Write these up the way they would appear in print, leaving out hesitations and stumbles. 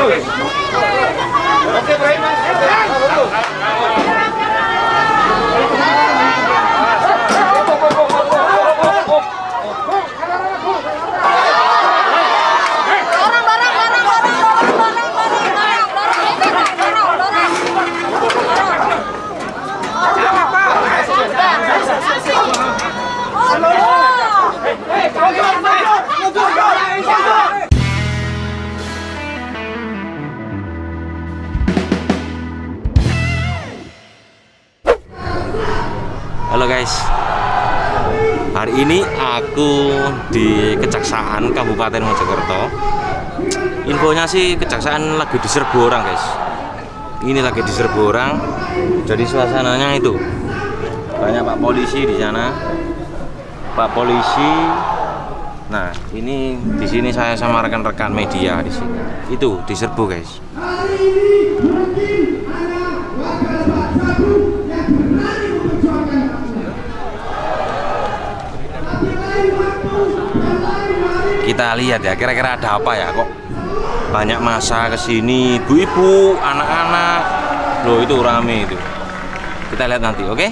Oke, baik Mas. Halo guys, hari ini aku di Kejaksaan Kabupaten Mojokerto. Infonya sih Kejaksaan lagi diserbu orang guys. Ini lagi diserbu orang. Jadi suasananya itu banyak Pak Polisi di sana, Pak Polisi. Nah ini di sini saya sama rekan-rekan media di sini. Itu diserbu guys. Kita lihat ya, kira-kira ada apa ya, kok banyak masa kesini, ibu-ibu, anak-anak, loh itu rame itu. Kita lihat nanti, oke?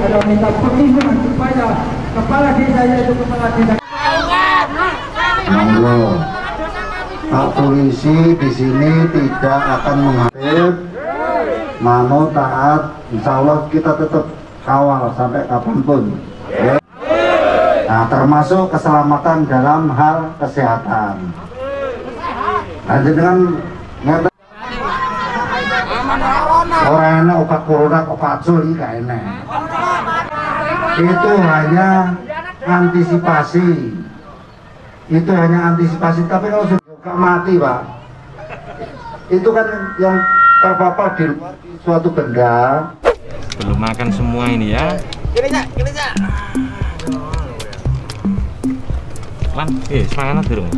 Ada minta perlindungan supaya kepala desa itu kepala desa. Pak Polisi di sini tidak akan mengambil, mau taat, insya Allah kita tetap kawal sampai kapanpun. Nah, termasuk keselamatan dalam hal kesehatan. Nah, dengan orang enak obat corona, obat suli gak enak. Itu hanya antisipasi. Itu hanya antisipasi. Tapi kalau sudah mati Pak, itu kan yang terpapar di luar suatu benda. Belum makan semua ini ya. Gini Cak. Lan, semangat durung.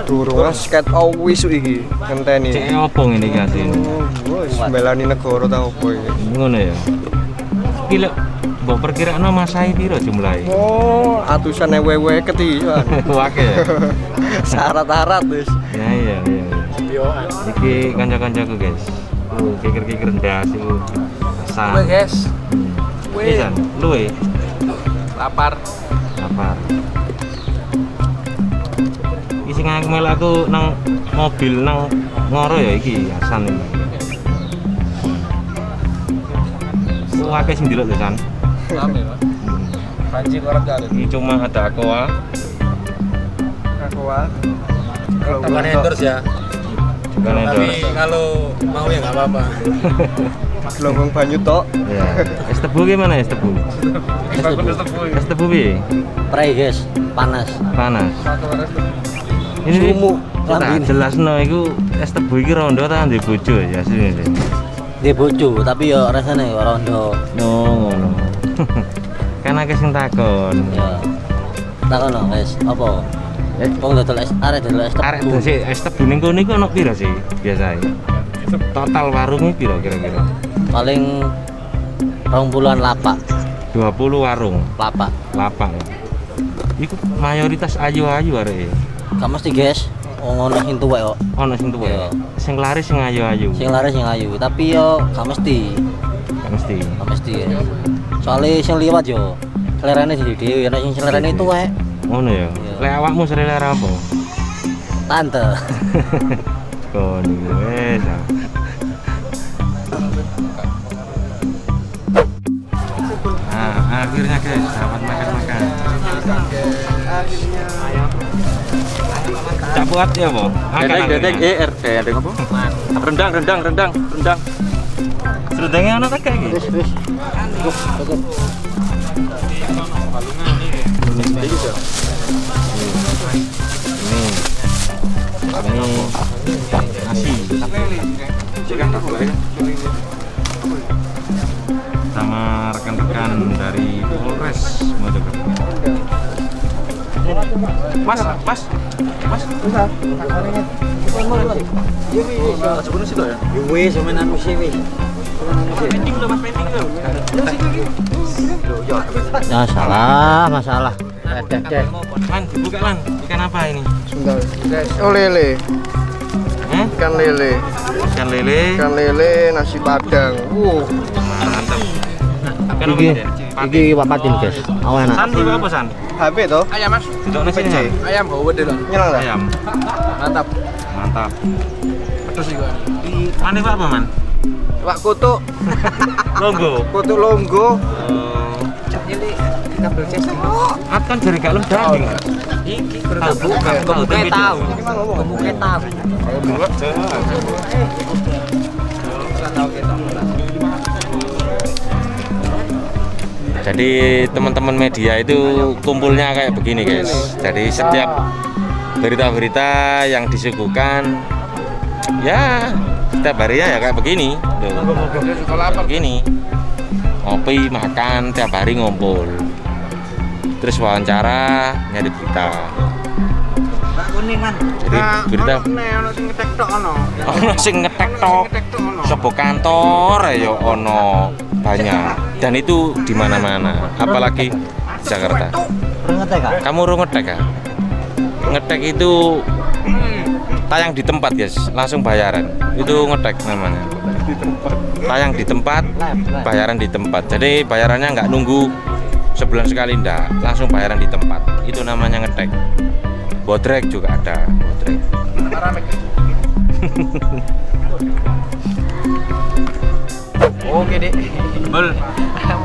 Durung Mas, ket wis iki ngenteni. Cek opo ngene iki asine? Wis mbelani negara ta opo iki. Ngono ya. Iki lho, mbok perkiraano masahe piro jumlahe? Oh, atusan ewe ketian. Wake ya. Syarat-syarat wis. Ya iya. Iki kanca-kancaku guys. Kikir-kikir ndas iku. Asal. Oke guys. Pisan, luwe. Lapar. Isi ngaku melak aku nang mobil nang ngoro ya iki Hasan iki. Akeh sing delok lho San. Rame Pak. Panci korek ada. Ini cuma ada Aqua. Tambah endorse ya. Juga Tapi endorse. kalau mau ya nggak apa-apa. Gelombang banyu tok. Ya. Es tebu gimana es tebu? Es tebu piye? Prai guys, panas. Ini Sumu, tak jelasno iku es tebu iki rondo ta ndek bojo ya asline. Di bojo, tapi ya rasane ya rondo. No, ngono. Kan akeh sing takon. Ya. Takon no, guys, apa? Wong dodol es, arek dodol es Arek tebu. dhisik es tebu ning kono iku ono piro sih biasane? Total warungnya piro kira-kira? Paling 20-an lapak. 20 warung. Lapak. Lapak ya. Iku mayoritas ayu-ayu arek. Gak mesti guys. Ono sing tuwek kok. Ono sing tuwa. Iya. Sing laris sing ayu-ayu. Sing laris sing ayu, tapi yo gak mesti. Gak mesti. Gak mesti. Ya. Soale sing liwat yo selerane dhewe, nek sing selerane tuwek. Ngono ya. Iya. Lek awakmu selera apa? Tante. Kon wis. Akhirnya guys, dapat makan-makan. Cak buat ya, Bu? Dedek dedek apa? Rendang. Serundengnya ana tak kayak Wis. Cukup. Ini nasi sama rekan-rekan dari Polres Mojokerto. Mas. Wis semenan wis wis. Masalah. Deh. Lan, buka Lan. Ikan apa ini? Sundal. Oh lele. Ikan lele. Ikan lele nasi padang. Mantap. Ikan apa ini? Iki wapatin guys. Awas enak. San ini apa San? HP toh? Ayam mas. Duduknya sini San. Ayam bawa deh lah. Nyelang dah. Ayam. Mantap. Pedes juga. Mana Pak apa man? Pak kutuk. Longgo. Kutuk longgo. Ini kabel chest. Kan jari gak lem daging. Iki Tahu. Kemuke tahu. Jadi teman-teman media itu kumpulnya kayak begini guys. Jadi setiap berita-berita yang disuguhkan ya setiap harinya ya kayak begini. Begini. Ngopi, makan, tiap hari ngumpul. Terus wawancara, nyari berita. Jadi berita ono sing ngetek tok. Sapa kantor ya ono banyak. Dan itu di mana-mana, apalagi Jakarta. Kamu urung ngetek ya? Ngetek itu tayang di tempat guys, langsung bayaran. Itu ngetek namanya. Tayang di tempat, bayaran di tempat. Jadi bayarannya nggak nunggu sebulan sekali, ndak, langsung bayaran di tempat. Itu namanya ngetek. Bodrek juga ada, bodrek. Oke deh. Bel.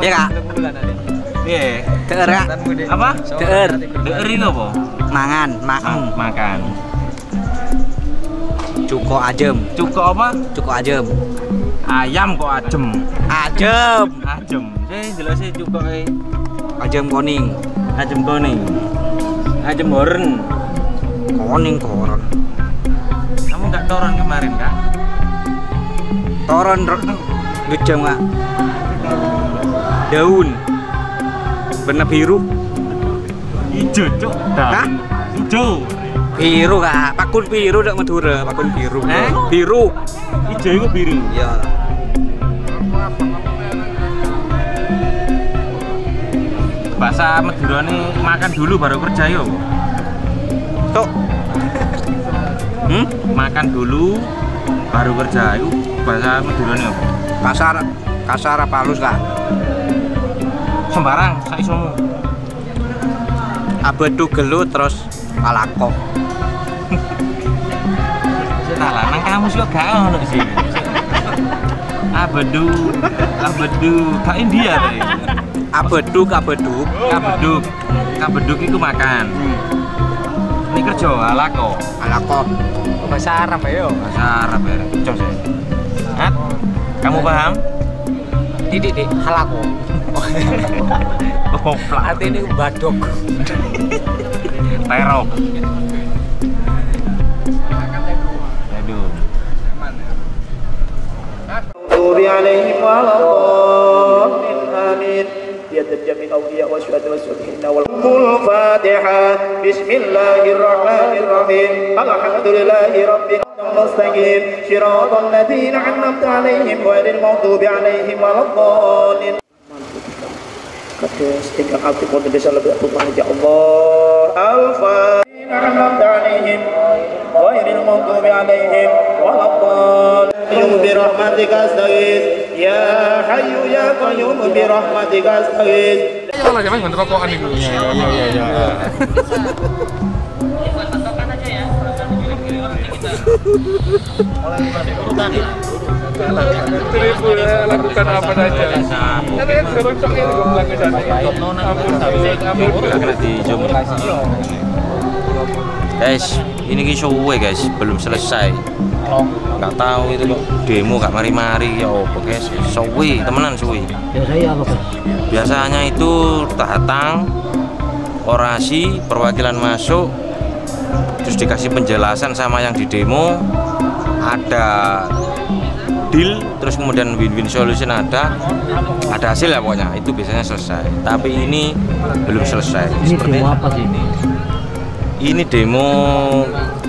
Ya kak. Iya. Teer kak. Apa? Teer. Deer itu apa? Mangan. Makan. Cuko ajem. Cuko apa? Cuko ajem. Ayam kok ajem. Ajem. Ajem. Jelasnya cuko Ajem kuning. ajem kuning. Ajem horen. Koning koron. Kamu nggak toron kemarin kak? Toron gejam kak. Daun. Bener biru. Ijo cok. Hah? Ijo. Biru kak. Pakun biru dak Madura. Pakun biru. Eh? Biru. Ijo itu biru. Ya. Bahasa Madura nih makan dulu baru kerja yo. Tok. Makan dulu baru kerja. Itu bahasa Madura nih apa? Kasar apa halus kak? Sembarang, saisomu. Abedu gelut terus palako. Salah, nang kamu sih gak ono di sini. Abedu, kak India tadi. Abeduk. Kabeduk itu makan. Ini kerja alako. Bahasa Arab ya. Bahasa Arab ya. Cos ya. Hat, kamu paham? Didik halako. Goblok. Arti ini badok. Terok. Aduh. المغضوب عليهم ولا الضالين آمين يتجمع الأولياء والشهداء والصالحين الفاتحة بسم الله الرحمن الرحيم الحمد لله رب المستقيم صراط الذين أنعمت عليهم غير المغضوب عليهم ولا الضالين Kades ingkang aktif wonten desa lebet putra ya Allah al-fatihah an'amta alaihim ghairil maghdubi alaihim waladdallin bi rahmatika astaghits ya hayyu ya qayyum bi rahmatika astaghits. Ya malah jangan ngerokokan itu. Ya. Lakukan apa saja. Guys, ini suwe guys, belum selesai. Nggak tahu itu kok demo gak mari-mari ya apa guys. Suwe, temenan suwe. Biasanya itu datang, orasi, perwakilan masuk, terus dikasih penjelasan sama yang di demo, ada deal, terus kemudian win-win solution ada hasil ya pokoknya, itu biasanya selesai. Tapi ini belum selesai. Ini demo apa sih ini? Ini demo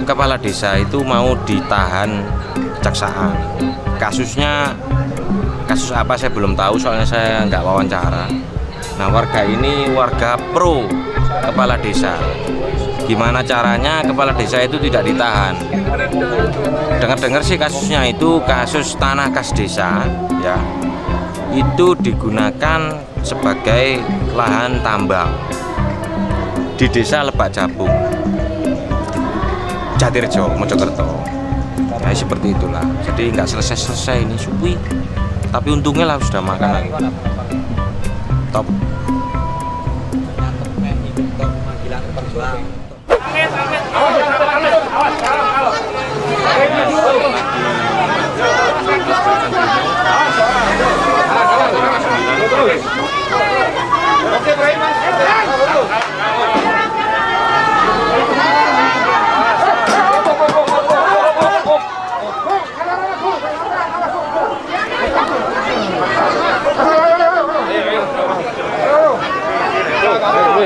kepala desa itu mau ditahan kejaksaan. Kasusnya kasus apa saya belum tahu, soalnya saya nggak wawancara. Nah, warga ini warga pro kepala desa. Gimana caranya kepala desa itu tidak ditahan? Dengar-dengar sih kasusnya itu kasus tanah kas desa, ya. Itu digunakan sebagai lahan tambang di desa Lebak Jabung, Jatirjo, Mojokerto. Nah, seperti itulah. Jadi nggak selesai-selesai ini suwi. Tapi untungnya lah sudah makan lagi. Top.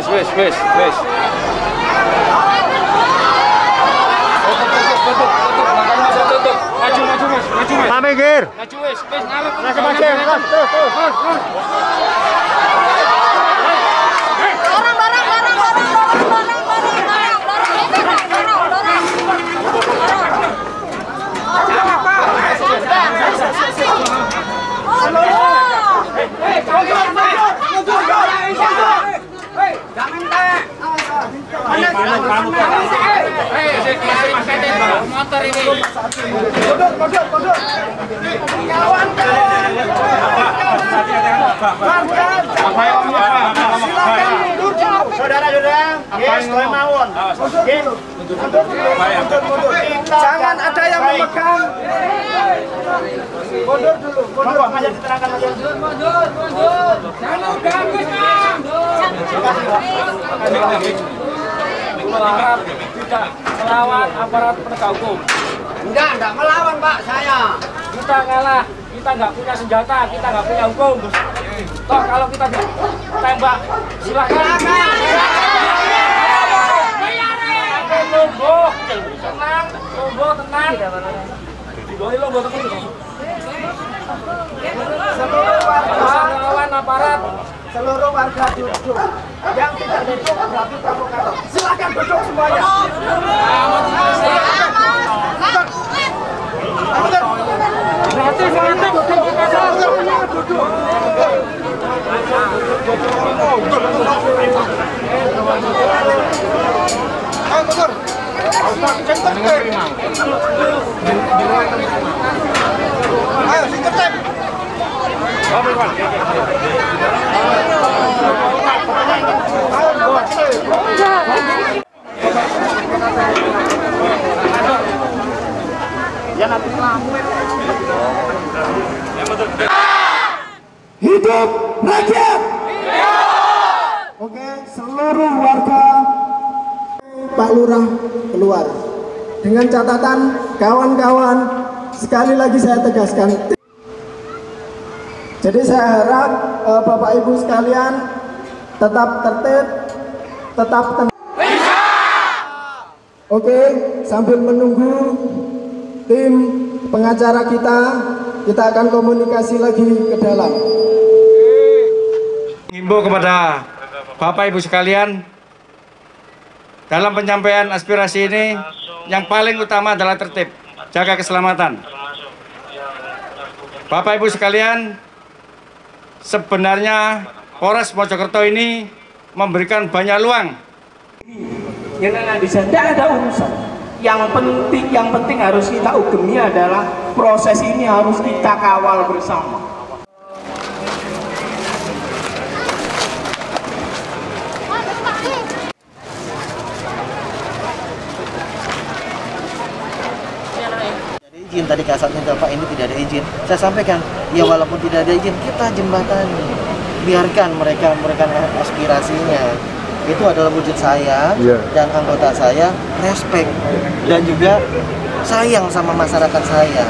Wes. Maju. Sampai gir. Maju wes, ngarep. Terus. Motor ini. Saudara-saudara, mawon. Jangan ada yang memegang. Mundur dulu. Hanya diterangkan aja. Mundur. Jangan ganggu. Melarang tidak melawan aparat penegak hukum. Enggak melawan Pak, saya. Kita ngalah, kita nggak punya senjata, kita nggak punya hukum. Toh kalau kita tembak, silakan. Lumbuh, tenang. Dibawahi lumbuh tenang. Melawan aparat. Seluruh warga duduk. Yang tidak duduk berarti provokator. Silakan duduk semuanya. Berarti provokator. Duduk. Ayo, singkat tem. Hidup rakyat. Oke, seluruh warga Pak Lurah keluar. Dengan catatan kawan-kawan, sekali lagi saya tegaskan. Jadi saya harap Bapak Ibu sekalian tetap tertib, tetap tenang. Oke, sambil menunggu tim pengacara kita akan komunikasi lagi ke dalam. Mengimbau kepada Bapak Ibu sekalian, dalam penyampaian aspirasi ini yang paling utama adalah tertib, jaga keselamatan. Bapak Ibu sekalian, sebenarnya Polres Mojokerto ini memberikan banyak ruang. Yang di sana tidak ada urusan. Yang penting harus kita ugemi adalah proses ini harus kita kawal bersama. Izin tadi kasatnya Bapak ini tidak ada izin. Saya sampaikan, ya walaupun tidak ada izin, kita jembatani. Biarkan mereka aspirasinya. Itu adalah wujud saya dan anggota saya respect dan juga sayang sama masyarakat saya.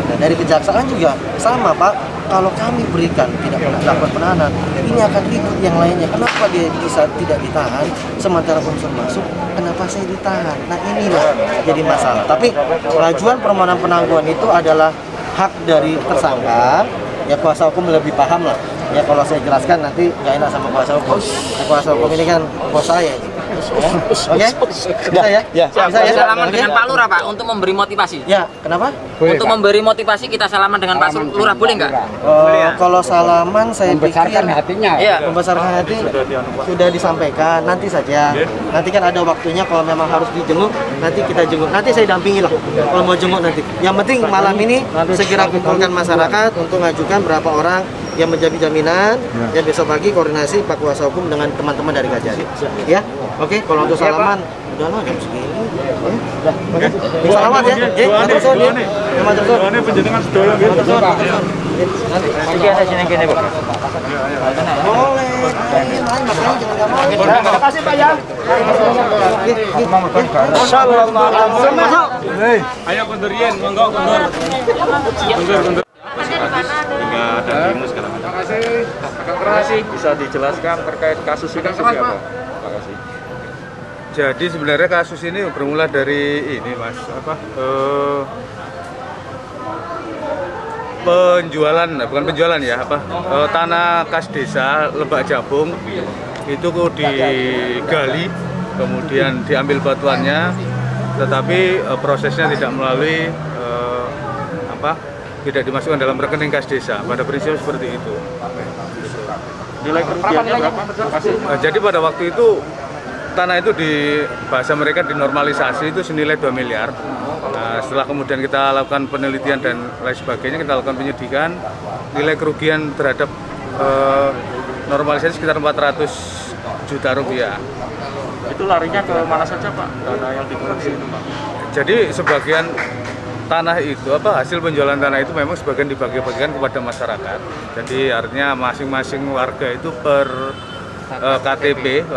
Nah, dari kejaksaan juga sama, Pak. Kalau kami berikan tidak pernah dapat penahanan, ini akan ribut yang lainnya. Kenapa dia bisa tidak ditahan sementara unsur masuk? Kenapa saya ditahan? Nah, inilah jadi masalah. Tapi pengajuan permohonan penangguhan itu adalah hak dari tersangka. Ya kuasa hukum lebih paham lah. Ya kalau saya jelaskan nanti nggak enak sama kuasa hukum. Ya, kuasa hukum ini kan bos saya. Oke? Bisa ya? Ya. Bisa ya? Salaman dengan Pak Lurah, Pak, untuk memberi motivasi. Ya, kenapa? Untuk memberi motivasi kita salaman dengan Pak Lurah, boleh nggak? Kalau salaman saya Membesarkan pikir hatinya. Iya. membesarkan hati sudah disampaikan, nanti saja. Nanti kan ada waktunya kalau memang harus dijenguk, nanti kita jenguk. Nanti saya dampingi lah kalau mau jenguk nanti. Yang penting malam ini segera kumpulkan masyarakat untuk mengajukan berapa orang yang menjadi jaminan. Ya besok pagi koordinasi Pak Kuasa Hukum dengan teman-teman dari Kajari. Ya, oke. Kalau untuk salaman, udah lah jam segini. Udah, salaman ya. Matur suwun ya. Matur suwun. Ini penjenengan sedaya nggih. Matur suwun. Nanti saya sini kene, Pak. Boleh. Makanya jangan mau. Terima kasih Pak ya. Ayo kondorian, monggo kondur. Hingga ada demo segala macam. Terima kasih. Bisa dijelaskan terkait kasus ini seperti apa? Terima kasih. Jadi sebenarnya kasus ini bermula dari ini, Mas, penjualan, bukan penjualan ya, tanah kas desa Lebak Jabung itu digali, kemudian diambil batuannya, tetapi prosesnya tidak melalui tidak dimasukkan dalam rekening kas desa. Pada prinsip seperti itu. Nilai kerugiannya berapa? Jadi pada waktu itu tanah itu di bahasa mereka dinormalisasi itu senilai 2 miliar. Nah, setelah kemudian kita lakukan penelitian dan lain sebagainya, kita lakukan penyidikan, nilai kerugian terhadap normalisasi sekitar 400 juta rupiah. Itu larinya ke mana saja, Pak? Dana yang dikoleksi itu, Pak? Jadi sebagian tanah itu hasil penjualan tanah itu memang sebagian dibagi-bagikan kepada masyarakat. Jadi artinya masing-masing warga itu per KTP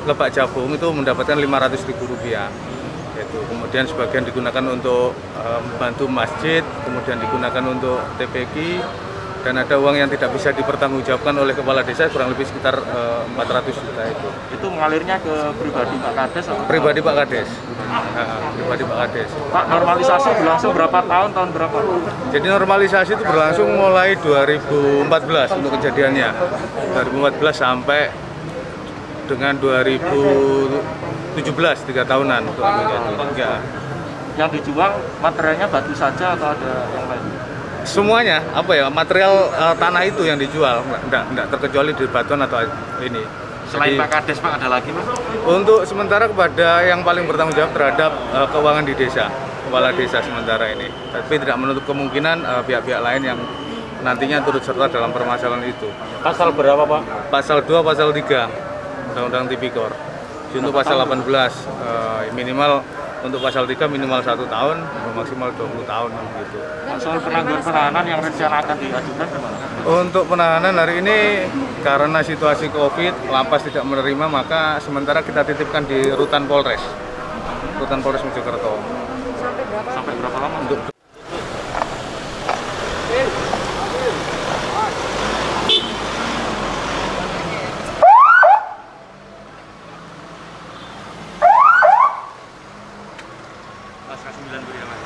Lebak Jabung itu mendapatkan Rp500.000. Itu kemudian sebagian digunakan untuk membantu masjid, kemudian digunakan untuk TPQ, dan ada uang yang tidak bisa dipertanggungjawabkan oleh kepala desa kurang lebih sekitar 400 juta itu. Itu mengalirnya ke pribadi Pak Kades? Pribadi Pak Kades. Pribadi Pak Kades. Pak, normalisasi berlangsung berapa tahun berapa? Jadi normalisasi itu berlangsung mulai 2014 untuk kejadiannya. 2014 sampai dengan 2017, 3 tahunan untuk menjadi. Yang dijual materialnya batu saja atau ada yang lain? Semuanya, material tanah itu yang dijual, enggak terkecuali di batuan atau ini. Selain jadi, Pak Kades, Pak, ada lagi, Pak? Untuk sementara kepada yang paling bertanggung jawab terhadap keuangan di desa, kepala desa sementara ini. Tapi tidak menutup kemungkinan pihak-pihak lain yang nantinya turut serta dalam permasalahan itu. Pasal berapa, Pak? Pasal 2, pasal 3, Undang-Undang Tipikor. Untuk pasal 18, minimal untuk pasal 3 minimal 1 tahun, maksimal 20 tahun gitu. Soal penangguhan penahanan yang rencana akan diajukan kemana? Untuk penahanan hari ini karena situasi Covid, lapas tidak menerima, maka sementara kita titipkan di Rutan Polres Mojokerto. Sampai berapa lama? Untuk Mas, 9 beri ya, Mas.